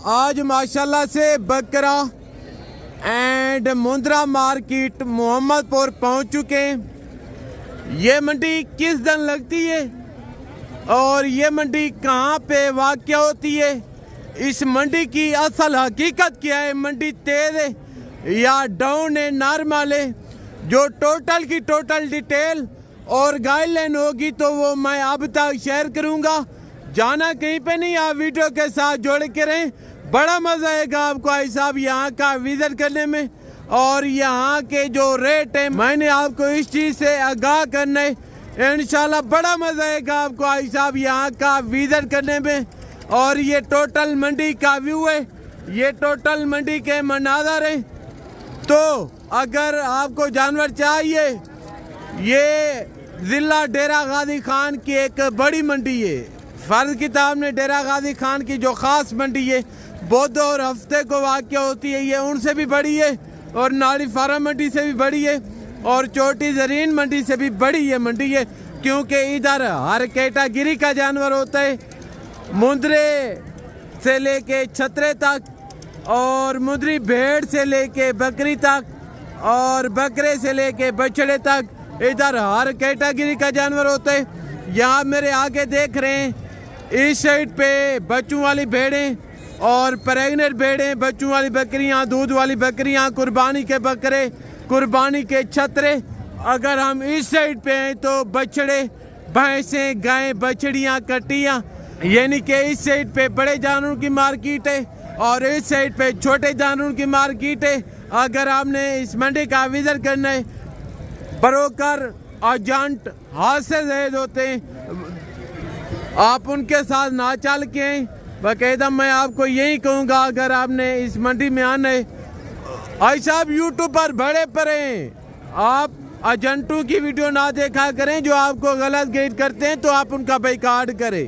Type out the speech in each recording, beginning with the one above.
आज माशाल्लाह से बकरा एंड मुंद्रा मार्केट मोहम्मदपुर पहुंच चुके हैं। ये मंडी किस दिन लगती है और ये मंडी कहां पे वाक़या होती है, इस मंडी की असल हकीकत क्या है, मंडी तेज है या डाउन है, नॉर्मल है, जो टोटल की टोटल डिटेल और गाइडलाइन होगी तो वो मैं अब तक शेयर करूंगा। जाना कहीं पे नहीं, आप वीडियो के साथ जोड़ के रहें, बड़ा मज़ा आएगा आपको भाई साहब यहाँ का विजिट करने में। और यहाँ के जो रेट है मैंने आपको इस चीज़ से आगाह करना है, इंशाल्लाह बड़ा मज़ा आएगा आपको भाई साहब यहाँ का विजिट करने में। और ये टोटल मंडी का व्यू है, ये टोटल मंडी के मनाज़र हैं। तो अगर आपको जानवर चाहिए, ये ज़िला डेरा गाजी खान की एक बड़ी मंडी है। फ़र्ज़ किताब ने डेरा गाजी खान की जो ख़ास मंडी है बुध और हफ्ते को वाक़या होती है, ये उनसे भी बड़ी है और नाड़ी फार्म मंडी से भी बड़ी है और छोटी ज़रीन मंडी से भी बड़ी ये मंडी है, क्योंकि इधर हर कैटेगरी का जानवर होता है। मुंद्रे से लेके छतरे तक और मुंद्री भेड़ से लेके बकरी तक और बकरे से लेके बछड़े तक, इधर हर कैटेगरी का जानवर होता है। यहाँ मेरे आगे देख रहे हैं, इस साइड पे बच्चों वाली भेड़ें और प्रेग्नेंट भेड़ें, बच्चों वाली बकरियां, दूध वाली बकरियां, कुर्बानी के बकरे, कुर्बानी के छतरे। अगर हम इस साइड पे हैं तो बछड़े, भैंसें, गायें, बछड़ियां, कटियां, यानी कि इस साइड पे बड़े जानवरों की मार्केट है और इस साइड पे छोटे जानवरों की मार्केट है। अगर आपने इस मंडी का विजिट करना है, ब्रोकर एजेंट हाथ से जैद होते हैं, आप उनके साथ ना चल के आए। बाकायदा मैं आपको यही कहूँगा, अगर आपने इस मंडी में आना है, भाई साहब यूट्यूब पर बड़े पड़े, आप एजेंटों की वीडियो ना देखा करें जो आपको गलत गाइड करते हैं, तो आप उनका बाइकाट करें।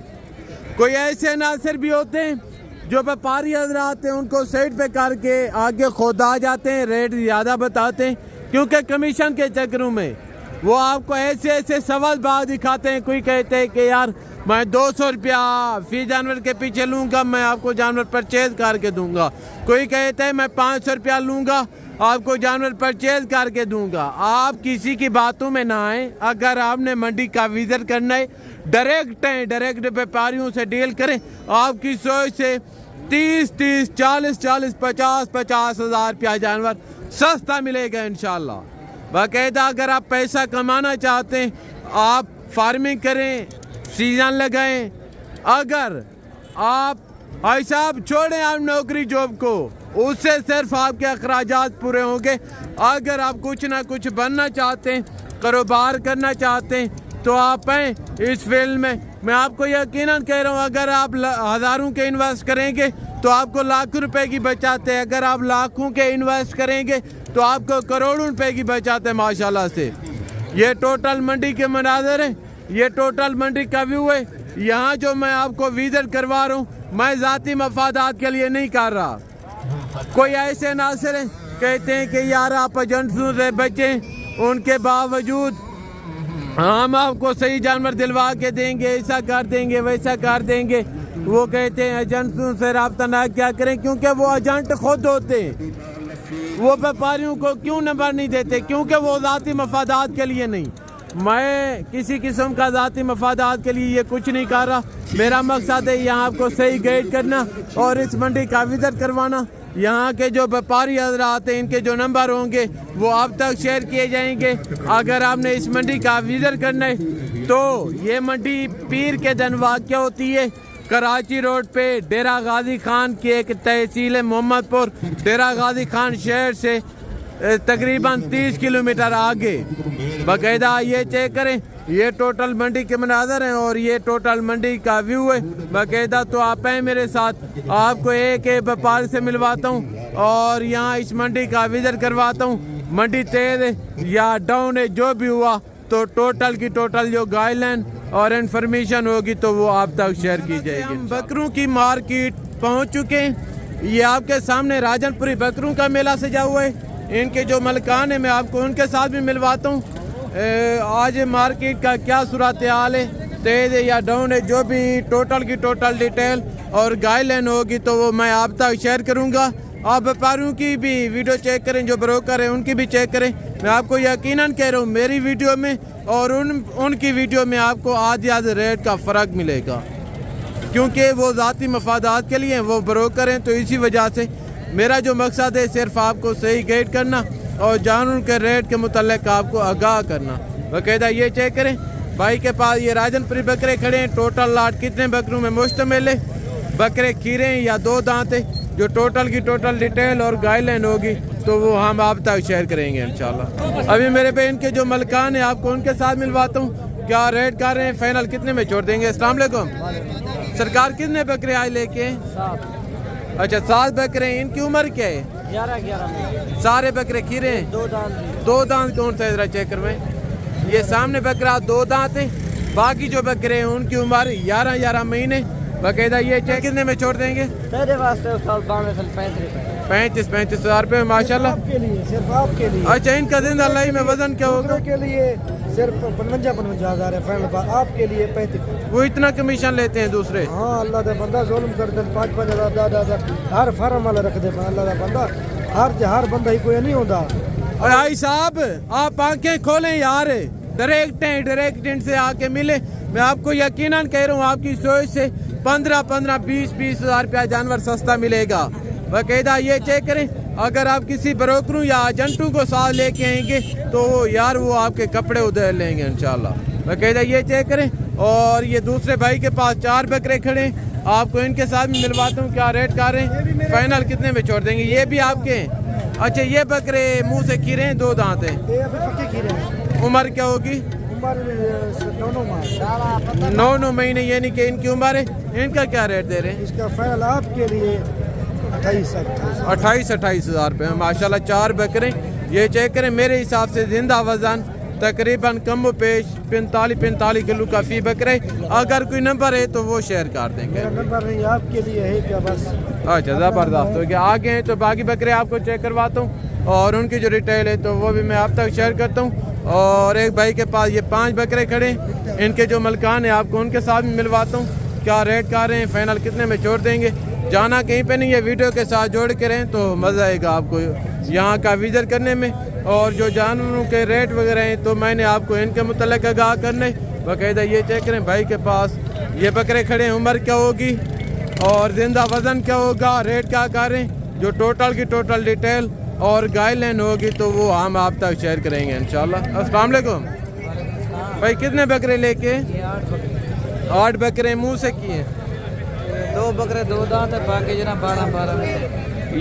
कोई ऐसे नासिर भी होते हैं जो व्यापारी हजरात हैं, उनको साइड पे करके आगे खुद आ जाते हैं, रेट ज़्यादा बताते हैं, क्योंकि कमीशन के चक्करों में वो आपको ऐसे ऐसे सवाल बात दिखाते हैं। कोई कहते हैं कि यार मैं 200 रुपया फी जानवर के पीछे लूँगा, मैं आपको जानवर परचेज करके दूंगा। कोई कहता है मैं 500 रुपया लूँगा, आपको जानवर परचेज करके दूंगा। आप किसी की बातों में ना आए। अगर आपने मंडी का विजिट करना है, डायरेक्ट हैं, डायरेक्ट व्यापारियों से डील करें। आपकी सोच से 30-30, 40-40, 50-50 हज़ार रुपया जानवर सस्ता मिलेगा इंशाल्लाह। बाकायदा अगर आप पैसा कमाना चाहते हैं, आप फार्मिंग करें, सीजन लगाएं। अगर आप भाई साहब छोड़ें आप नौकरी जॉब को, उससे सिर्फ आपके अखराजात पूरे होंगे। अगर आप कुछ ना कुछ बनना चाहते हैं, कारोबार करना चाहते हैं, तो आप हैं इस फील्ड में। मैं आपको यकीनन कह रहा हूँ, अगर आप हज़ारों के इन्वेस्ट करेंगे तो आपको लाखों रुपए की बचत है। अगर आप लाखों के इन्वेस्ट करेंगे तो आपको करोड़ों रुपए की बचत है माशाल्लाह से। ये टोटल मंडी के मनाज़र हैं, ये टोटल मंडी का व्यू है। यहाँ जो मैं आपको विजिट करवा रहा हूँ, मैं ज़ाती मफादात के लिए नहीं कर रहा। कोई ऐसे नासिर हैं कहते हैं कि यार आप एजेंटों से बचें, उनके बावजूद हम आपको सही जानवर दिलवा के देंगे, ऐसा कर देंगे, वैसा कर देंगे। वो कहते हैं एजेंटों से रब्ता ना क्या करें, क्योंकि वो एजेंट खुद होते हैं। वो व्यापारियों को क्यों नंबर नहीं देते, क्योंकि वो ज़ाती मफादात के लिए नहीं। मैं किसी किस्म का ज़ाती मफादात के लिए ये कुछ नहीं कर रहा। मेरा मकसद है यहाँ आपको सही गाइड करना और इस मंडी का विजिट करवाना। यहाँ के जो व्यापारी हजरात हैं, इनके जो नंबर होंगे वो आप तक शेयर किए जाएंगे। अगर आपने इस मंडी का विजिट करना है तो ये मंडी पीर के दिन वाक़या होती है, कराची रोड पे डेरा गाजी खान की एक तहसील है मोहम्मदपुर। डेरा गाजी खान शहर से तकरीबन 30 किलोमीटर आगे। बाकायदा ये चेक करें, ये टोटल मंडी के मनाज़र हैं और ये टोटल मंडी का व्यू है बाकायदा। तो आप हैं मेरे साथ, आपको एक व्यापारी से मिलवाता हूँ और यहाँ इस मंडी का विजिट करवाता हूँ। मंडी तेज है या डाउन है, जो भी हुआ तो टोटल की टोटल जो गाइडलाइन और इन्फॉर्मेशन होगी तो वो आप तक शेयर की जाएगी। हम बकरों की मार्केट पहुँच चुके हैं। ये आपके सामने राजनपुरी बकरों का मेला सजा हुआ है। इनके जो मलकान है मैं आपको उनके साथ भी मिलवाता हूँ। आज मार्केट का क्या सूरत हाल है, तेज है या डाउन है, जो भी टोटल की टोटल डिटेल और गाइडलाइन होगी तो वो मैं आप तक शेयर करूंगा। आप व्यापारियों की भी वीडियो चेक करें, जो ब्रोकर हैं उनकी भी चेक करें। मैं आपको यकीनन कह रहा हूँ मेरी वीडियो में और उनकी वीडियो में आपको आधे रेट का फ़र्क मिलेगा, क्योंकि वो ज़ाती मफादात के लिए वो ब्रोकर हैं। तो इसी वजह से मेरा जो मकसद है सिर्फ आपको सही गाइड करना और जानवर के रेट के मुतालिक आपको आगाह करना। बाकायदा ये चेक करें भाई के पास ये राजनपुरी बकरे खड़े हैं। टोटल लाट कितने बकरों में मुश्तमिल है, बकरे खीरे हैं या 2 दांत है, जो टोटल की टोटल डिटेल और गाइडलाइन होगी तो वो हम आप तक शेयर करेंगे इंशाल्लाह। अभी मेरे पे इनके जो मलकान है आपको उनके साथ मिलवाता हूँ, क्या रेट कर रहे हैं, फाइनल कितने में छोड़ देंगे। अस्सलाम वालेकुम सरकार, कितने बकरे आज लेके? 7। अच्छा 7 बकरे, इनकी उम्र क्या है? 11 सारे बकरे खीरे हैं? 2 दांत कौन सा इधर चेक करवाएं। ये सामने बकरा 2 दांत है, बाकी जो बकरे हैं उनकी उम्र 11 महीने। बाकायदा ये चेक कितने में छोड़ देंगे? तेरे वास्ते 35 हज़ार रुपये माशाल्लाह। आपके लिए, सिर्फ आपके लिए। अच्छा इनका जिंदा लाई में वजन क्या होगा? के लिए सिर्फ 55 हज़ार है फाइनल, आपके लिए 35। वो इतना कमीशन लेते हैं दूसरे? हाँ अल्लाह का बंदा जुल्म कर दे, 5 हज़ार 10 हर फार्म वाला रख दे अल्लाह का बंदा, हर बंदा ही कोई नहीं होता। और भाई साहब आप आंखें खोलें यार, डायरेक्ट इनसे आके मिले। मैं आपको यकीनन कह रहा हूँ आपकी सोच से 15 20 हज़ार रुपया जानवर सस्ता मिलेगा। बाकायदा ये चेक करें, अगर आप किसी ब्रोकरों या एजेंटों को साथ लेके आएंगे तो यार वो आपके कपड़े उधर लेंगे इंशाल्लाह। बाकायदा ये चेक करें। और ये दूसरे भाई के पास 4 बकरे खड़े हैं, आपको इनके साथ भी मिलवाता हूँ, क्या रेट कर रहे हैं, फाइनल कितने में छोड़ देंगे। ये भी आपके हैं? अच्छा ये बकरे मुँह से खीरे हैं, 2 दांत हैं, उम्र क्या होगी? 9 महीने, यानी कि इनकी उम्र है। इनका क्या रेट दे रहे हैं? इसका फाइनल आपके लिए 28 हज़ार रुपये माशाल्लाह। 4 बकरे, ये चेक करें मेरे हिसाब से जिंदा वजन तकरीबन कम पेश 45 किलो का फी बकरे। अगर कोई नंबर है तो वो शेयर कर देंगे। नंबर नहीं आपके लिए है क्या बस? अच्छा ज़बरदस्त हो गया। आगे हैं तो बाकी बकरे आपको चेक करवाता हूँ और उनकी जो डिटेल है तो वो भी मैं आप तक शेयर करता हूँ। और एक भाई के पास ये 5 बकरे खड़े, इनके जो मलकान है आपको उनके साथ भी मिलवाता हूँ, क्या रेट कर रहे हैं, फाइनल कितने में छोड़ देंगे। जाना कहीं पे नहीं है, वीडियो के साथ जोड़ के रहें तो मज़ा आएगा आपको यहाँ का विजिट करने में। और जो जानवरों के रेट वगैरह हैं तो मैंने आपको इनके मुतल्लिक़ आगाह करने। बाकायदा ये चेक करें भाई के पास ये बकरे खड़े हैं, उम्र क्या होगी और जिंदा वज़न क्या होगा, रेट क्या कर रहे हैं, जो टोटल की टोटल डिटेल और गाइडलाइन होगी तो वो हम आप तक शेयर करेंगे इंशाल्लाह। अस्सलाम वालेकुम भाई, कितने बकरे लेके? 8 बकरे मुँह से किए? 2 बकरे 2 दांत है, बाकी जना 12 में,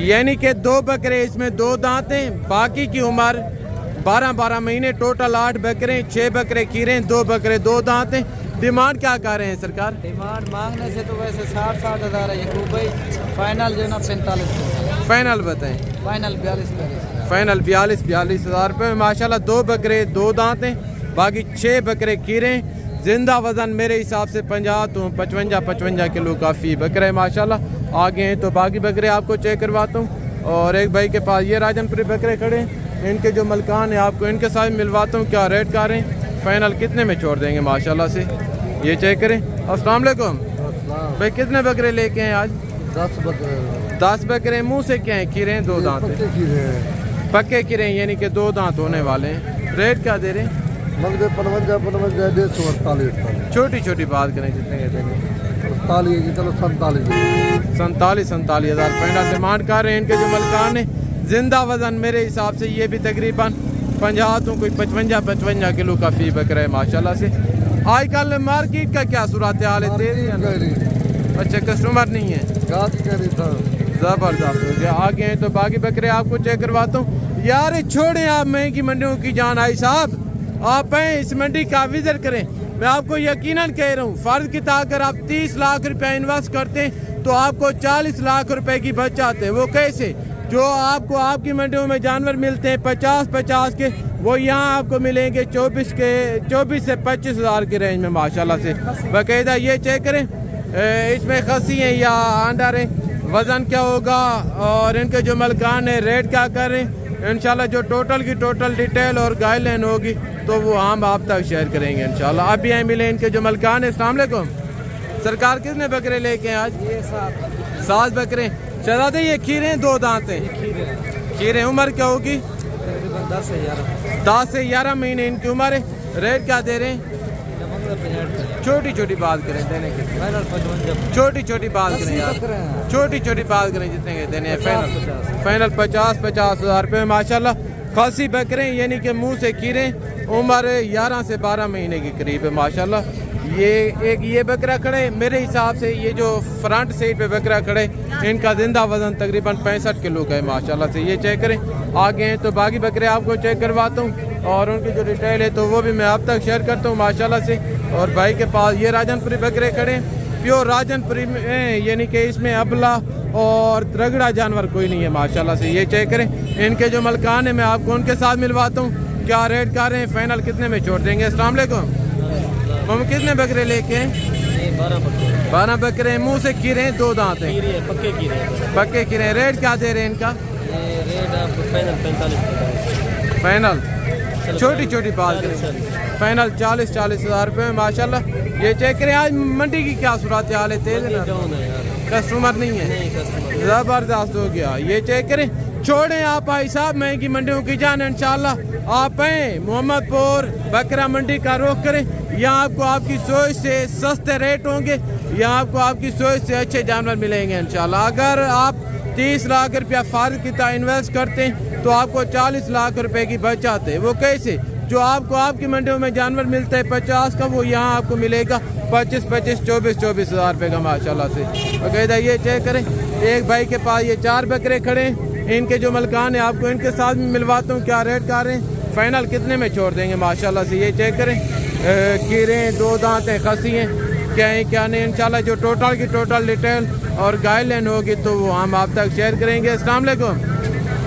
यानी कि 2 बकरे इसमें 2 दांत हैं, बाकी की उम्र 12 महीने। टोटल 8 बकरे, 6 बकरे खीरे, 2 बकरे 2 दांत हैं। डिमांड क्या कर रहे हैं सरकार? डिमांड मांगने से तो वैसे 60 हज़ार है भाई, फाइनल जो है ना 45। फाइनल बताएं। फाइनल 42 हज़ार रुपये माशाल्लाह। 2 बकरे 2 दांत हैं, बाकी 6 बकरे खीरे। जिंदा वज़न मेरे हिसाब से 50 तो 55 किलो काफ़ी बकरे है माशाल्लाह। आगे हैं तो बाकी बकरे आपको चेक करवाता हूँ। और एक भाई के पास ये राजनपुरी बकरे खड़े हैं, इनके जो मलकान है आपको इनके साथ मिलवाता हूँ, क्या रेट कर रहे हैं, फाइनल कितने में छोड़ देंगे माशाल्लाह से। ये चेक करें। अस्सलाम वालेकुम भाई, कितने बकरे लेके हैं आज? 10 बकरे। मुँह से क्या है? खीरे हैं, 2 दांत हैं, पक्के खीरे हैं, यानी कि 2 दांत होने वाले हैं। रेट क्या दे रहे हैं? 55 छोटी बात करें, जितने कहते हैं 47 हज़ार फाइनल डिमांड कर रहे हैं। इनके जो मलकान है जिंदा वज़न मेरे हिसाब से ये भी तकरीबन 50 तो कोई 55 किलो का फी बकरा है माशाल्लाह से। आजकल मार्केट का क्या सूरत हाल है? तेज? अच्छा कस्टमर नहीं है, ज़बरदस्त हो गया। आगे हैं तो बाकी बकरे आपको चेक करवाता हूँ। यार छोड़ें आप महंगी मंडियों की जान। आई साहब आप इस मंडी का विजिट करें। मैं आपको यकीनन कह रहा हूँ, फ़र्ज की अगर आप 30 लाख रुपया इन्वेस्ट करते हैं तो आपको 40 लाख रुपए की बचत आते हैं। वो कैसे? जो आपको आपकी मंडियों में जानवर मिलते हैं 50 के, वो यहाँ आपको मिलेंगे 24 से 25 हज़ार के रेंज में माशाल्लाह से। बाकायदा ये चेक करें इसमें खसी हैं या अंडर है, वज़न क्या होगा और इनके जो मलकान है रेट क्या कर रहे हैं इंशाल्लाह जो टोटल की टोटल डिटेल और गाइडलाइन होगी तो वो हम आप तक शेयर करेंगे इंशाल्लाह। अभी यहाँ मिले इनके जो मलकान है। अस्सलाम वालेकुम। सरकार कितने बकरे लेके हैं आज? ये 7 बकरे। शहजादे ये खीरे हैं, 2 दांत हैं। खीरे उम्र क्या होगी? तकरीबन 10 से 11 महीने इनकी उम्र है। रेट क्या दे रहे हैं? छोटी छोटी बात करें देने के, छोटी छोटी बात करें यार, छोटी छोटी बात करें जितने के देने हैं। फाइनल 50 हज़ार रुपये माशाल्लाह। खासी बकरे यानी कि मुंह से खीरे, उम्र 11 से 12 महीने के करीब है माशाल्लाह। ये बकरा खड़े, मेरे हिसाब से ये जो फ्रंट साइड पे बकरा खड़े इनका जिंदा वजन तकरीबन 65 किलो का है माशाल्लाह से। ये चेक करें। आगे हैं तो बाकी बकरे आपको चेक करवाता हूँ और उनकी जो डिटेल है तो वो भी मैं आप तक शेयर करता हूँ माशाल्लाह से। और भाई के पास ये राजनपुरी बकरे खड़े, प्योर राजनपुरी में, यानी कि इसमें अबला और रगड़ा जानवर कोई नहीं है माशाल्लाह से। ये चेक करें। इनके जो मलकान है मैं आपको उनके साथ मिलवाता हूँ। क्या रेट कर रहे हैं, फाइनल कितने में छोड़ देंगे? अस्सलाम वालेकुम। हम कितने बकरे लेके हैं? 12 बकरे। मुंह से खीरे हैं, 2 दांत हैं। पक्के खीरे हैं। रेट क्या दे रहे हैं इनका? रेट आपको फाइनल 45। फाइनल छोटी छोटी बात करें, फाइनल 40 हज़ार रुपये माशाल्लाह। ये चेक करें। आज मंडी की क्या सूरत हाल है? तेज है ना, कस्टमर नहीं है, जबरदस्त हो गया। ये चेक करें। छोड़ें आप भाई साहब महंगी मंडियों की जान इंशाल्लाह। आप आए मोहम्मदपुर बकरा मंडी का रुख करें। यहाँ आपको आपकी सोच से सस्ते रेट होंगे, यहाँ आपको आपकी सोच से अच्छे जानवर मिलेंगे इंशाल्लाह। अगर आप 30 लाख रुपया फार्द की तरह इन्वेस्ट करते हैं तो आपको 40 लाख रुपए की बचत है। वो कैसे? जो आपको आपकी मंडियों में जानवर मिलता है 50 का, वो यहाँ आपको मिलेगा 25, 24 हज़ार रुपये का माशाल्लाह से। बाकायदा ये चेक करें। एक भाई के पास ये 4 बकरे खड़े हैं। इनके जो मलकान है आपको इनके साथ में मिलवाता हूँ। क्या रेट कर रहे हैं, फाइनल कितने में छोड़ देंगे माशाल्लाह से। ये चेक करें। कीरे हैं, 2 दांत हैं, खसी हैं, क्या है क्या नहीं इंशाल्लाह। जो टोटल की टोटल डिटेल और गाइडलाइन होगी तो वो हम आप तक शेयर करेंगे। अस्सलाम वालेकुम।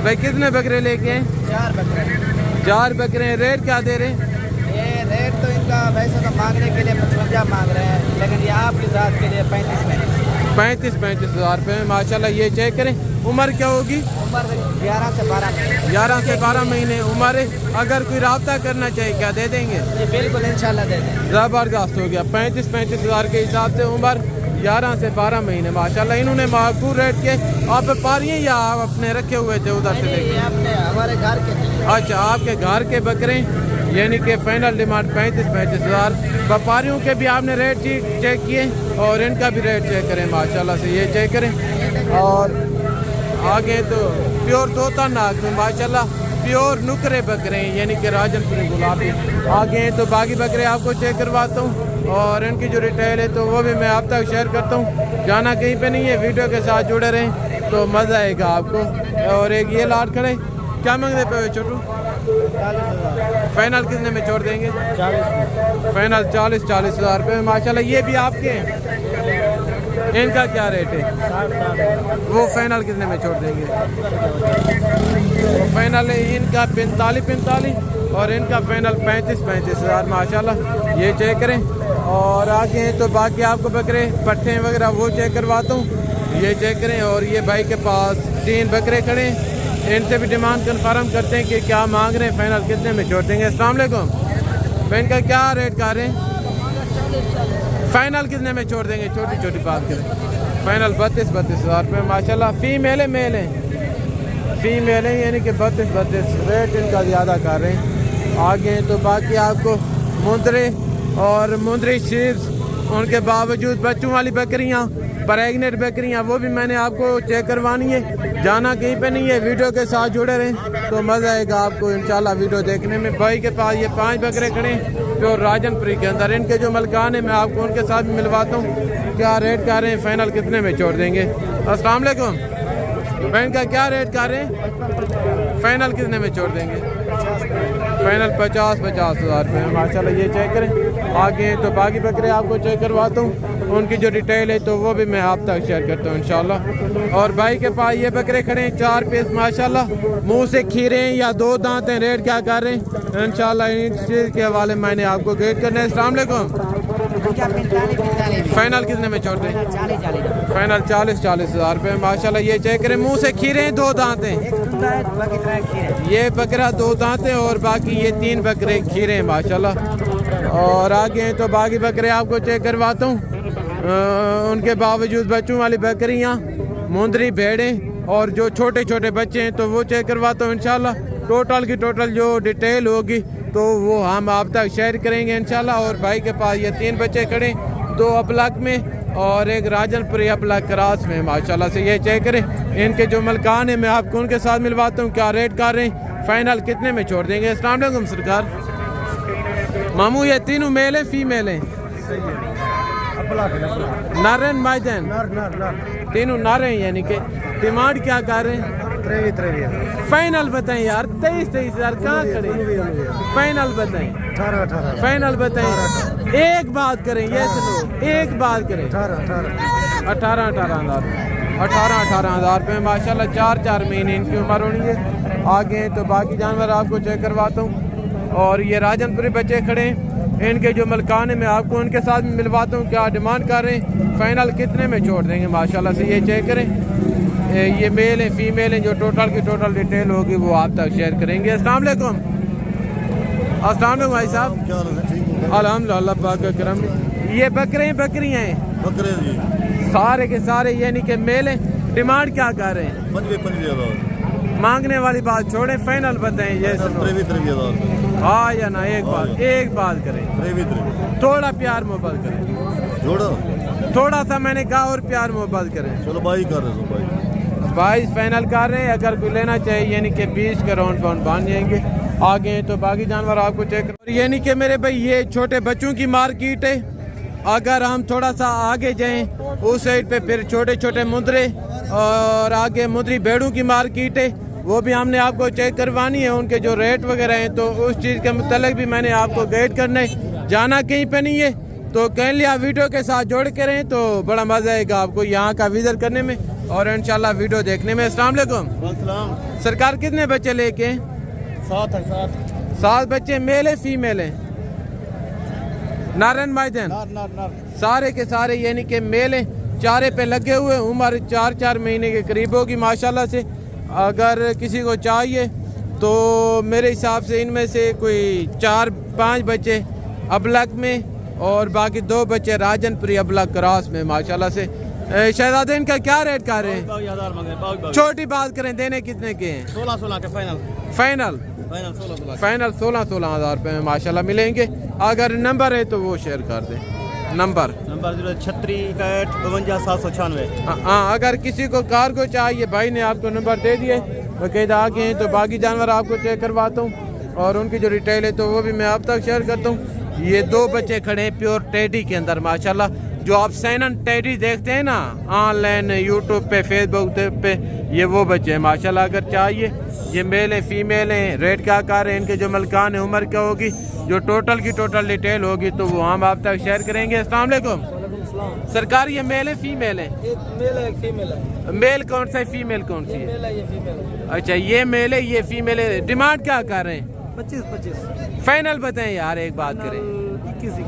भाई कितने बकरे लेके हैं? 4 बकरे। रेट क्या दे रहे हैं? ये रेट तो इनका वैसे तो मांगने के लिए 55 मांग रहे हैं, लेकिन ये आपकी जात के लिए 35 हज़ार रुपये माशाल्लाह। ये चेक करें। उम्र क्या होगी? उम्र 11 से 12 महीने। 11 से 12 महीने उम्र है। अगर कोई रब्ता करना चाहिए क्या दे देंगे? ये बिल्कुल इंशाल्लाह दे देंगे। ज़बरदस्त हो गया। 35 हज़ार के हिसाब से उम्र 11 से 12 महीने माशाल्लाह। इन्होंने माकूल रेट के आप व्यापारी हैं या आप अपने रखे हुए थे उधर से लेके? अपने हमारे घर के। अच्छा, आपके घर के बकरे, यानी कि फाइनल डिमांड 35 हज़ार। व्यापारियों के भी आपने रेट चेक किए और इनका भी रेट चेक करें माशाल्लाह से। ये चेक करें। और आगे तो प्योर तोता नाग में माशाल्लाह प्योर नुकरे बकरे हैं, यानी कि राजनपुरी गुलाबी। आगे तो बाकी बकरे आपको चेक करवाता हूँ और इनकी जो डिटेल है तो वो भी मैं आप तक शेयर करता हूँ। जाना कहीं पे नहीं है, वीडियो के साथ जुड़े रहें तो मज़ा आएगा आपको। और एक ये लाट खड़े, क्या मांगते पे छोटू? फाइनल कितने में छोड़ देंगे? 40। फाइनल 40 हज़ार रुपये माशाल्लाह। ये भी आपके हैं। इनका क्या रेट है? 60। वो फाइनल कितने में छोड़ देंगे? वो फाइनल है इनका 45 और इनका फाइनल 35 हज़ार माशाल्लाह। ये चेक करें। और आगे हैं तो बाकी आपको बकरे पट्टे वगैरह वो चेक करवाता हूँ। ये चेक करें। और ये भाई के पास 3 बकरे खड़े हैं। इनसे भी डिमांड कन्फर्म करते हैं कि क्या मांग रहे हैं, फाइनल कितने में छोड़ देंगे। अस्सलाम वालेकुम। मैं इनका क्या रेट कर रहे हैं, फाइनल कितने में छोड़ देंगे? छोटी छोटी बात करें। फाइनल 32 हज़ार रुपये माशाल्लाह। फीमेल है मेल है? फीमेल है, यानी कि 32 रेट इनका ज़्यादा कर रहे हैं। आगे तो बाकी आपको मुंदरे और मुंदरी शीप्स, उनके बावजूद बच्चों वाली बकरियाँ, प्रेगनेंट बकरियाँ, वो भी मैंने आपको चेक करवानी है। जाना कहीं पे नहीं है, वीडियो के साथ जुड़े रहें तो मज़ा आएगा आपको इंशाल्लाह वीडियो देखने में। भाई के पास ये 5 बकरे खड़े हैं प्योर राजनपुरी के अंदर। इनके जो मलकान है मैं आपको उनके साथ भी मिलवाता हूँ। क्या रेट कर रहे हैं, फाइनल कितने में छोड़ देंगे? अस्सलाम वालेकुम। मैं इनका क्या रेट कर रहे हैं, फाइनल कितने में छोड़ देंगे? फाइनल 50 हज़ार रुपये माशाल्लाह। ये चेक करें। आगे तो बाकी बकरे आपको चेक करवाता हूँ, उनकी जो डिटेल है तो वो भी मैं आप तक शेयर करता हूँ इंशाल्लाह। और भाई के पास ये बकरे खड़े हैं 4 पीस माशाल्लाह। मुंह से खीरे हैं या 2 दांत हैं। रेट क्या कर रहे हैं इंशाल्लाह इस चीज़ के हवाले मैंने आपको गाइड करना है। अस्सलाम वालेकुम। फाइनल कितने में छोड़ दें? फाइनल 40,000 रुपये माशाल्लाह। ये चेक करें, मुंह से खीरे हैं, 2 दांत हैं। ये बकरा 2 दांत हैं और बाकी ये 3 बकरे खीरे हैं माशाल्लाह। और आगे हैं तो बाकी बकरे आपको चेक करवाता हूँ। उनके बावजूद बच्चों वाली बकरियाँ, मुंदरी भेड़ें और जो छोटे छोटे बच्चे हैं तो वो चेक करवाता हूँ इंशाल्लाह। टोटल की टोटल जो डिटेल होगी तो वो हम आप तक शेयर करेंगे इंशाल्लाह। और भाई के पास ये 3 बच्चे खड़े, 2 अबलग में और एक राजनपुरी अबलग क्रॉस में माशाल्लाह से। ये चेक करें, इनके जो मलकान है मैं आपको उनके साथ मिलवाता हूँ, क्या रेट कर रहे हैं, फाइनल कितने में छोड़ देंगे। अस्सलाम वालेकुम सरकार। मामू ये तीनों मेल है फीमेल है? नारन माइदन तीनों नारे हैं, यानी कि डिमांड क्या कर रहे हैं? 23,000 फाइनल बताएं यार। 23,000 कहाँ करे? फाइनल बताएं। 18,000 फाइनल बताएं। एक बात करें, ये सुनो, एक बात करें। 18,000 रुपये माशाल्लाह। 4 महीने इनकी उम्र होनी है। आगे हैं तो बाकी जानवर आपको चेक करवाता हूँ। और ये राजनपुरी बच्चे खड़े हैं, इनके जो मलकान है मैं आपको उनके साथ मिलवाता हूँ, क्या डिमांड कर रहे हैं, फाइनल कितने में छोड़ देंगे माशाल्लाह से। ये चेक करें, ये मेल है फीमेल है, जो टोटल की टोटल डिटेल होगी वो आप तक शेयर करेंगे। अस्सलाम वालेकुम। अस्सलाम वालेकुम भाई साहब। अल्हम्दुलिल्लाह पाक का करम। ये बकरे हैं बकरियाँ हैं? बकरे जी सारे के सारे यानी कि मेल है। डिमांड क्या कर रहे हैं? 25,000 मांगने वाली बात छोड़े, फाइनल बताएं। ये सुनो, 23,000 हाँ या ना, एक बात करें, थोड़ा प्यार मोहब्बत करें, जोड़ो थोड़ा सा मैंने कहा और प्यार मोहब्बत करें। चलो भाई कर रहे हो भाई 22 फाइनल कर रहे हैं। अगर कोई लेना चाहिए यानी कि 20 का राउंड पाउंड बांध जाएंगे। आगे हैं तो बाकी जानवर आपको चेक करो। यानी कि मेरे भाई ये छोटे बच्चों की मार्केट है। अगर हम थोड़ा सा आगे जाएं उस साइड पे फिर छोटे छोटे मुद्रे और आगे मुद्री भेड़ों की मार्केट है, वो भी हमने आपको चेक करवानी है। उनके जो रेट वगैरह हैं तो उस चीज़ के मुतालिक भी मैंने आपको गाइड करना है। जाना कहीं पे नहीं है तो कह लिया वीडियो के साथ जोड़ के रहें तो बड़ा मज़ा आएगा आपको यहाँ का विजिट करने में और इंशाल्लाह वीडियो देखने में। अस्सलाम वालेकुम सरकार। कितने बच्चे लेके हैं? 7 बच्चे। मेल है फीमेल है? नारन माइदन सारे के सारे यानी कि मेल है। चारे पे लगे हुए, उम्र 4 महीने के करीब होगी माशाल्लाह से। अगर किसी को चाहिए तो मेरे हिसाब से इनमें से कोई 4-5 बच्चे अबलग में और बाकी 2 बच्चे राजनपुरी अबलग क्रॉस में माशाल्लाह से। शहजादे इनका क्या रेट कर रहे हैं? छोटी बात करें, देने कितने के हैं? 16 के फाइनल 16,000 रुपये में माशाल्लाह मिलेंगे। अगर नंबर है तो वो शेयर कर दें। नंबर 036 हाँ, अगर किसी को कार को चाहिए, भाई ने आपको नंबर दे दिए, बाकायदा आगे हैं तो बाकी जानवर आपको चेक करवाता हूँ और उनकी जो डिटेल है तो वो भी मैं आप तक शेयर करता हूँ। ये 2 बच्चे खड़े हैं प्योर टेडी के अंदर माशाल्लाह। जो आप सैनन टेडी देखते हैं ना ऑनलाइन यूट्यूब पे फेसबुक पे, ये वो बच्चे हैं माशाल्लाह। अगर चाहिए, ये मेल है फीमेल हैं, रेट क्या कर रहे हैं, इनके जो मलकान है उम्र क्या होगी, जो टोटल की टोटल डिटेल होगी तो वो हम आप तक शेयर करेंगे। अस्सलाम वालेकुम सरकार। ये मेल है फीमेल है? मेल है फीमेल है। मेल कौन सा है, फीमेल कौन सी है? अच्छा, ये मेल है ये फीमेल है। डिमांड क्या कर रहे हैं? 25 फाइनल बताएं यार, एक बात करें, 21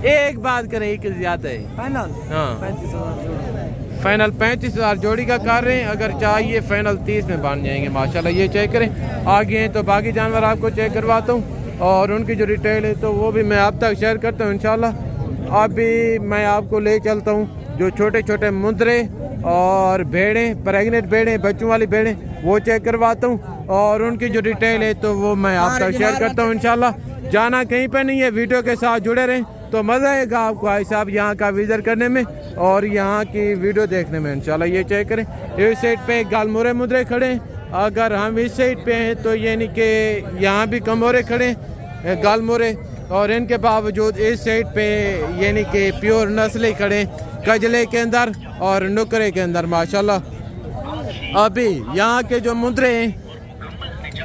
एक बात करें, 21 ज्यादा है। फाइनल हाँ 35,000 फाइनल 35,000 जोड़ी का कर रहे हैं। अगर चाहिए फाइनल 30 में बन जाएंगे माशाल्लाह। ये चेक करें। आगे हैं तो बाकी जानवर आपको चेक करवाता हूँ और उनकी जो डिटेल है तो वो भी मैं आप तक शेयर करता हूँ इंशाल्लाह। अभी मैं आपको ले चलता हूँ जो छोटे छोटे मुंदरे और भेड़ें, प्रेगनेंट भेड़ें, बच्चों वाली भेड़ें, वो चेक करवाता हूँ और उनकी जो डिटेल है तो वो मैं आप तक शेयर करता हूँ इंशाल्लाह। जाना कहीं पे नहीं है, वीडियो के साथ जुड़े रहें तो मज़ा आएगा आपको भाई साहब यहाँ का विजिट करने में और यहाँ की वीडियो देखने में इंशाल्लाह। ये चेक करें, इस साइड पे गालमोरे मुद्रे खड़े हैं। अगर हम इस साइड पे हैं तो यानी कि यहाँ भी कमोरे खड़े हैं गालमोरे, और इनके बावजूद इस साइड पे यानी कि प्योर नस्लें खड़े हैं कजले के अंदर और नुकरे के अंदर माशाल्लाह। अभी यहाँ के जो मुद्रे हैं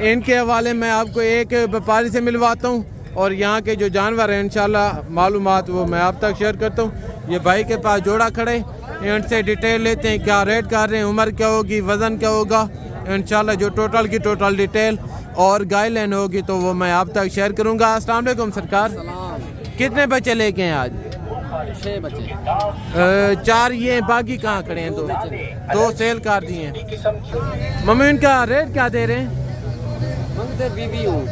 इनके हवाले मैं आपको एक व्यापारी से मिलवाता हूँ और यहाँ के जो जानवर हैं इंशाल्लाह मालूमात वो मैं आप तक शेयर करता हूँ। ये भाई के पास जोड़ा खड़े, इनसे डिटेल लेते हैं, क्या रेट कर रहे हैं, उम्र क्या होगी, वज़न क्या होगा इंशाल्लाह। जो टोटल की टोटल डिटेल और गाइडलाइन होगी तो वो मैं आप तक शेयर करूँगा। अस्सलाम वालेकुम सरकार। कितने बच्चे लेके हैं आज? 6 बच्चे। 4 ये बाकी कहाँ खड़े हैं? 2 सेल कर दिए हैं। मम्मी इनका रेट क्या दे रहे हैं? मांगते 20 हूँ,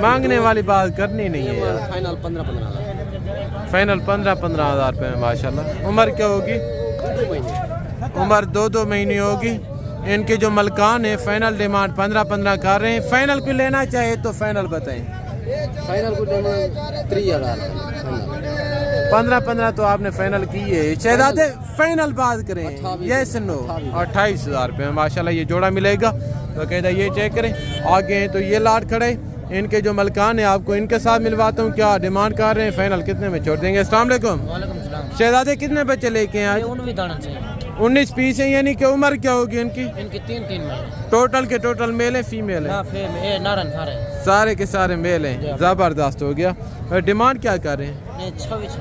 मांगने वाली बात करनी नहीं है यार। फाइनल 15-15 हज़ार। फाइनल 15-15 हज़ार रुपये में माशाल्लाह। उम्र क्या होगी? 2 महीने। उम्र 2 महीने होगी। इनके जो मलकान है फाइनल डिमांड 15-15 कर रहे हैं। फाइनल को लेना चाहे तो फाइनल बताएं। फाइनल को 30,000। 15-15 तो आपने फाइनल की है। शहजादे फाइनल बात करें, ये सुनो 28,000 रुपये माशाल्लाह ये जोड़ा मिलेगा। तो कहता ये चेक करें। आगे हैं तो ये लाट खड़े, इनके जो मलकान है आपको इनके साथ मिलवाता हूँ। क्या डिमांड कर रहे हैं? फाइनल कितने में छोड़ देंगे? अस्सलाम वालेकुम। शहजादे कितने बच्चे लेके हैं आज? 19 पीस है। यानी कि उम्र क्या होगी इनकी? इनके 3 महीने। टोटल के टोटल मेल है फीमेल है? सारे के सारे मेल हैं। जबरदस्त हो गया। और डिमांड क्या कर रहे हैं? 26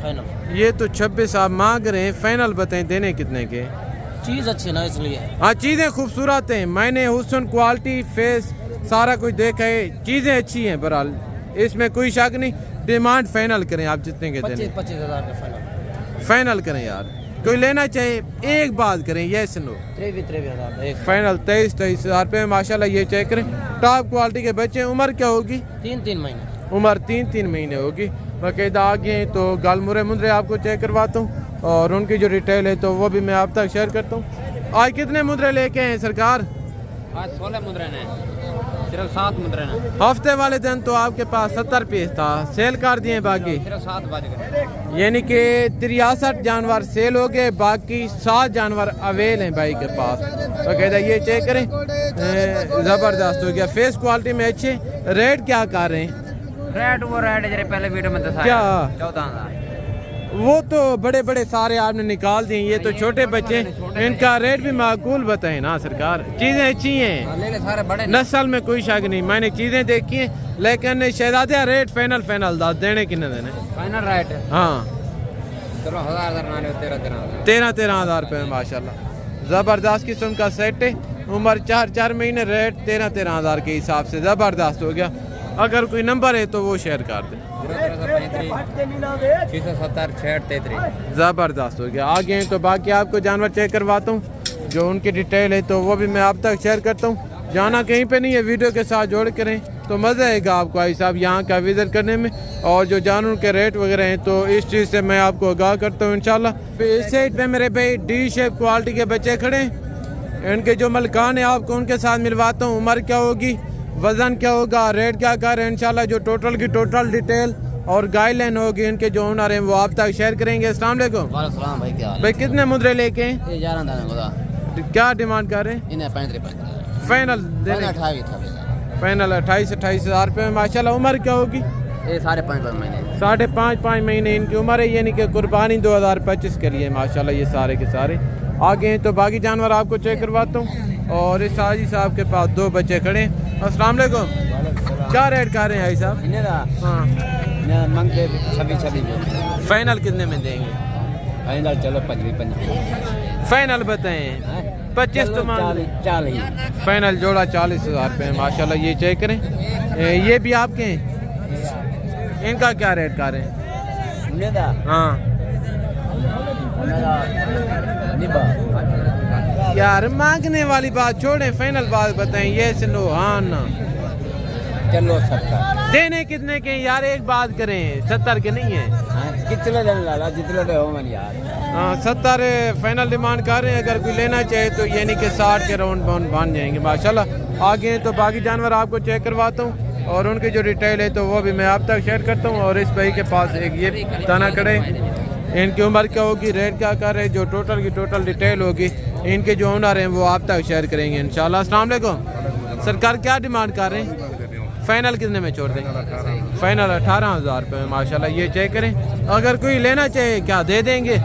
फाइनल। ये तो 26 आप मांग रहे हैं। फाइनल बताएं देने कितने के? चीज़ अच्छी ना इसलिए। हाँ चीज़ें खूबसूरत हैं। मैंने हुस्न क्वालिटी फेस सारा कुछ देखा है। चीज़ें अच्छी हैं बहरहाल, इसमें कोई शक नहीं। डिमांड फाइनल करें आप जितने के देने। 25,000 का फाइनल। फाइनल करें यार, कोई लेना चाहे एक बात करें। ये सुनो 23,000 फाइनल 23,000 रुपये माशाल्लाह ये चेक करें। टॉप क्वालिटी के बच्चे। उम्र क्या होगी? 3 महीने। उम्र 3 महीने होगी। बाकायदा आगे हैं तो गालमुरे मुंदरे आपको चेक करवाता हूँ और उनकी जो डिटेल है तो वो भी मैं आप तक शेयर करता हूँ। आज कितने मुंदरे लेके हैं सरकार? आज 16 मुद्रे ने, सिर्फ 7 मुद्रे ने। हफ्ते वाले दिन तो आपके पास 70 पीस था, सेल कर दिए बाकी। सिर्फ 7 बज गए। यानी कि 63 जानवर सेल हो गए, बाकी 7 जानवर अवेल हैं भाई के पास। तो कहता ये चेक करें, ज़बरदस्त हो गया। फेस क्वालिटी में अच्छे। रेट क्या कर रहे हैं? रेट वो रेट जरा पहले वीडियो में दसाया। क्या? 14,000। वो तो बड़े बड़े सारे आपने निकाल दिए, ये तो छोटे बच्चे। इनका रेट भी माकूल बताएं ना सरकार। चीज़ें अच्छी हैं, सारे बड़े नस्ल में कोई शक नहीं। मैंने चीज़ें देखी हैं, लेकिन शहजादे रेट फाइनल दस देने कितने देने? Final rate. हाँ 13,000 रुपये माशाल्लाह। ज़बरदस्त किस्म का सेट है। उम्र 4 महीने। रेट 13,000 के हिसाब से ज़बरदस्त हो गया। अगर कोई नंबर है तो वो शेयर कर दें। 670 ज़बरदस्त हो गया। आगे हैं तो बाकी आपको जानवर चेक करवाता हूँ, जो उनकी डिटेल है तो वो भी मैं आप तक शेयर करता हूँ। जाना कहीं पे नहीं है, वीडियो के साथ जोड़ करें तो मज़ा आएगा आपको भाई साहब यहाँ का विज़िट करने में। और जो जानवर के रेट वगैरह हैं तो इस चीज़ से मैं आपको आगाह करता हूँ इंशाल्लाह। इस साइड पे मेरे भाई डी शेप क्वालिटी के बच्चे खड़े हैं। इनके जो मलकान है आपको उनके साथ मिलवाता हूँ। उम्र क्या होगी, वज़न क्या होगा, रेट क्या कर रहे हैं इंशाल्लाह। जो टोटल की टोटल डिटेल और गाइडलाइन होगी इनके जो ओनर हैं वो आप तक शेयर करेंगे। अस्सलाम वालेकुम। वालेकुम भाई, क्या हाल है? भाई कितने मुद्रे लेके हैं? ये 11 दाने खुदा। क्या डिमांड कर रहे हैं? इन्हें 35 फाइनल देने? 28 फाइनल 28,000 रुपये में माशाल्लाह। उम्र क्या होगी? ये 5.5 महीने। 5.5 महीने इनकी उम्र है। यानी कि कुर्बानी 2025 के लिए माशाल्लाह ये सारे के सारे। आगे हैं तो बाकी जानवर आपको चेक करवाता हूँ। और इस हाजी साहब के पास 2 बच्चे खड़े हैं। अस्सलाम वालेकुम। क्या रेट कर रहे हैं हाजी साहब? इन्हें हाँ मंगते 26 फाइनल कितने में देंगे? फाइनल चलो 25। फाइनल बताएं। 25 तो मांग। 40। फाइनल जोड़ा 40,000 रुपये माशाल्लाह ये चेक करें। ये भी आपके हैं, इनका क्या रेट कर रहे हैं? हाँ यार मांगने वाली बात छोड़ें, फाइनल बात बताएं। ये सुनो हाँ ना। चलो 70 देने कितने के यार? एक बात करें, 70 के नहीं है। कितने दिन लाला जितने दे होंगे यार। हाँ 70 फाइनल डिमांड कर रहे हैं। अगर कोई लेना चाहे तो यानी कि 60 के राउंड बाउंड बन जाएंगे माशाल्लाह। आगे तो बाकी जानवर आपको चेक करवाता हूँ और उनकी जो डिटेल है तो वो भी मैं आप तक शेयर करता हूँ। और इस भाई के पास एक ये दाना खड़े, इनकी उम्र क्या होगी, रेट क्या कर रहे हैं, जो टोटल की टोटल डिटेल होगी इनके जो ओनर हैं वो आप तक शेयर करेंगे इंशाल्लाह। अस्सलाम वालेकुम। सरकार क्या डिमांड कर रहे हैं? फाइनल कितने में छोड़ देंगे? फाइनल 18,000 रुपये माशाल्लाह ये चेक करें। अगर कोई लेना चाहे क्या दे देंगे?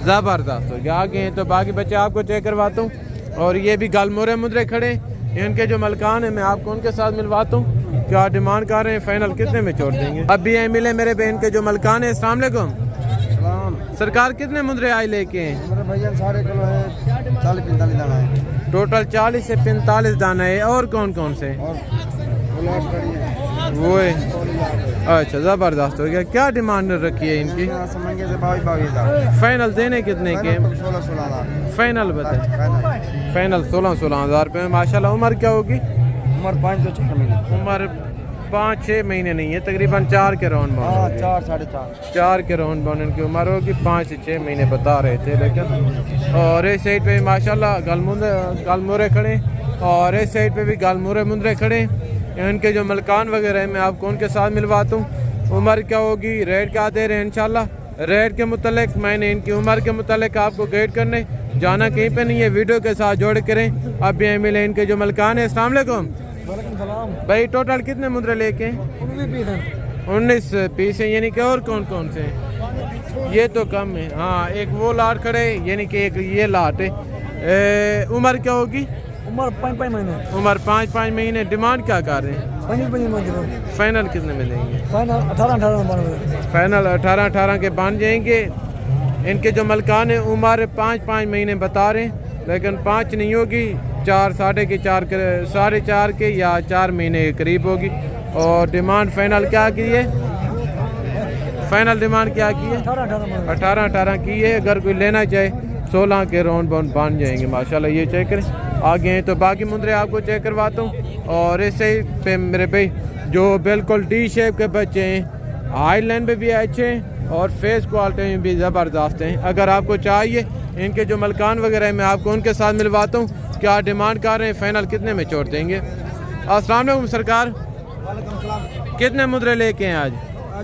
ज़बरदस्त हो गया। आगे हैं तो बाकी बच्चे आपको चेक करवाता हूँ। और ये भी गालमोरे मुद्रे खड़े, इनके जो मलकान हैं मैं आपको उनके साथ मिलवाता हूँ। क्या डिमांड कर रहे हैं, फाइनल कितने में छोड़ देंगे? अब भी यहीं मिले मेरे बहन के जो मलकान है। अस्सलाम वालेकुम। सरकार कितने मुद्रे आज लेके हैं? मेरे भैया सारे किलो है 40-45 दाना है। टोटल 40 से 45 दाना है। और कौन कौन से? और गुलाब करी है। वो है अच्छा ज़बरदस्त हो गया। क्या डिमांड रखी है इनकी? मंगे से 22,000 फाइनल देने कितने के? 16,000 फाइनल बताए। फाइनल 16,000 रुपये में माशाल्लाह। उम्र क्या होगी? उम्र 5 से 6 महीने। उम्र 5-6 महीने नहीं है, तकरीबन 4 के राउंड बाउंड। 4 4.5 4 के राउंड बाउंड इनकी उम्र होगी। 5 से 6 महीने बता रहे थे लेकिन। और इस साइड पे माशाल्लाह गालमुरे खड़े, और इस साइड पे भी गालमुरे मुंदरे खड़े। इनके जो मलकान वगैरह हैं मैं आपको उनके साथ मिलवाता हूँ। उम्र क्या होगी, रेट क्या दे रहे हैं इंशाल्लाह। रेट के मुतालिक मैंने इनकी उम्र के मुतालिक आपको गाइड करने जाना कहीं पे नहीं है, वीडियो के साथ जोड़ करें। अब ये मिले इनके जो मलकान है। अस्सलाम वालेकुम भाई, टोटल कितने मुद्रे लेके? 19 पीस है, यानी कि और कौन कौन से हैं? ये तो कम है। हाँ, एक वो लाट खड़े, यानी कि एक ये लाट है। उम्र क्या होगी? उम्र 5 महीने। उम्र 5 महीने। डिमांड क्या कर रहे हैं? फाइनल कितने में देंगे? फाइनल 18 फाइनल 18 के बन जाएंगे। इनके जो मलकान है उम्र 5 महीने बता रहे हैं, लेकिन 5 नहीं होगी, 4 साढ़े चार के या 4 महीने के करीब होगी। और डिमांड फाइनल क्या की है? फाइनल डिमांड क्या की है? 18 की है। अगर कोई लेना चाहे 16 के राउंड बाउंड बन जाएंगे माशाल्लाह। ये चेक करें। आगे हैं तो बाकी मुंदरे आपको चेक करवाता हूँ। और इससे पे मेरे भाई जो बिल्कुल डी शेप के बच्चे हैं, हाई लाइन पे भी अच्छे हैं और फेस क्वालिटी में भी ज़बरदस्त हैं। अगर आपको चाहिए इनके जो मलकान वगैरह हैं मैं आपको उनके साथ मिलवाता हूँ। क्या डिमांड कर रहे हैं, फाइनल कितने में छोड़ देंगे? अस्सलाम वालेकुम सरकार, कितने मुद्रे लेके हैं आज?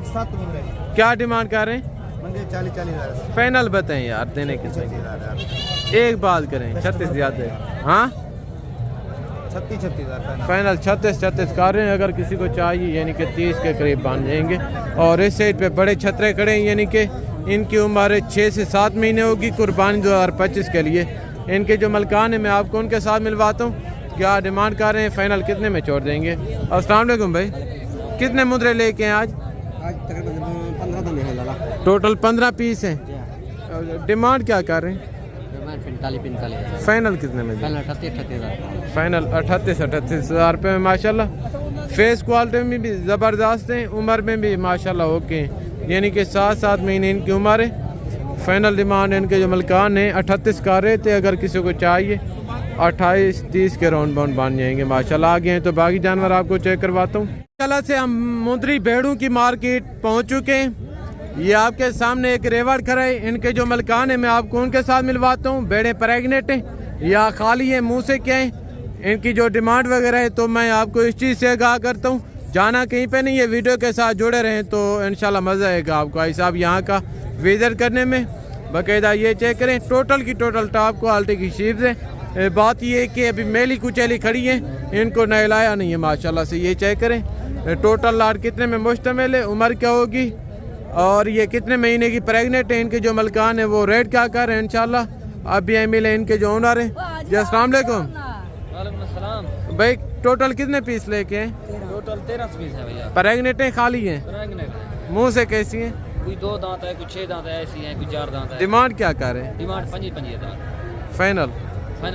7 मुद्रे। क्या डिमांड कर रहे हैं? 40,000 फाइनल बताएं यार, देने के एक बात करें। 36 ज़्यादा है। हाँ, 36,000 फाइनल 36 कर रहे हैं। अगर किसी को चाहिए यानी कि 30 के करीब बन जाएंगे। और इस साइड पे बड़े छतरे खड़े हैं, यानी कि इनकी उम्र 6 से 7 महीने होगी, कुर्बानी 2025 के लिए। इनके जो मलकान है मैं आपको उनके साथ मिलवाता हूँ। क्या डिमांड कर रहे हैं, फाइनल कितने में छोड़ देंगे? अस्सलाम वालेकुम भाई, कितने मुद्रे लेके हैं आज? तकरीबन 15 टोटल 15 पीस हैं। डिमांड क्या कर रहे हैं? 45 फाइनल कितने में? 38,000। फाइनल 38,000 रुपये में माशाल्लाह। फेस क्वालिटी में भी ज़बरदस्त हैं, उम्र में भी माशाल्लाह ओके हैं, यानी कि 7 महीने इनकी उम्र है। फाइनल डिमांड इनके जो मलकान हैं 38 कर रहे थे। अगर किसी को चाहिए 28-30 के राउंड बाउंड बन जाएंगे माशाल्लाह। आगे हैं तो बाकी जानवर आपको चेक करवाता हूँ। माशाल्लाह से हम मुंदरी भेड़ों की मार्केट पहुँच चुके हैं। ये आपके सामने एक रेवड़ खड़ा है। इनके जो मलकान है मैं आपको उनके साथ मिलवाता हूँ। भेड़ें प्रेगनेंट हैं या खाली है, मुंह से क्या है, इनकी जो डिमांड वगैरह है तो मैं आपको इस चीज़ से आगाह करता हूँ। जाना कहीं पे नहीं है, वीडियो के साथ जुड़े रहें तो इंशाल्लाह मज़ा आएगा आपको भाई साहब यहाँ का विजिट करने में। बाकायदा ये चेक करें, टोटल की टोटल टॉप क्वालिटी की शीप्स है। बात ये है कि अभी मेली कुचैली खड़ी है, इनको नहलाया नहीं है माशाल्लाह से। ये चेक करें टोटल लाट कितने में मुश्तमिल है, उम्र क्या होगी और ये कितने महीने की प्रेग्नेंट है। इनके जो मलकान है वो रेट क्या कर रहे हैं इंशाल्लाह। अभी एमिल है इनके जो ओनर है। जी अस्सलाम वालेकुम भाई, टोटल कितने पीस लेके हैं? टोटल 13 पीस है भैया। प्रेग्नेंट है, खाली है? मुंह से कैसी है? कोई 2 दांत है, कुछ 6 दांत है, ऐसी है, कुछ 4 दांत है। डिमांड क्या कर रहे हैं? डिमांड 25,000। फाइनल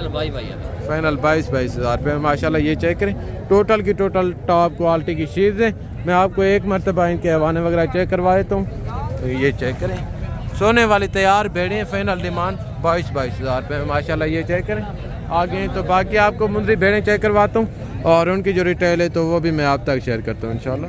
22,000। फाइनल 22,000 रुपये माशाल्लाह। ये चेक करें, टोटल की टोटल टॉप क्वालिटी की चीज़ है। मैं आपको एक मरतबा इनके हवाने वगैरह चेक करवा देता हूँ। तो ये चेक करें, सोने वाली तैयार भेड़ें, फाइनल डिमांड 22,000 रुपये माशाल्लाह। ये चेक करें। आगे तो बाकी आपको मुंदरी भेड़ें चेक करवाता हूँ और उनकी जो रिटेल है तो वो भी मैं आप तक शेयर करता हूँ इंशाल्लाह।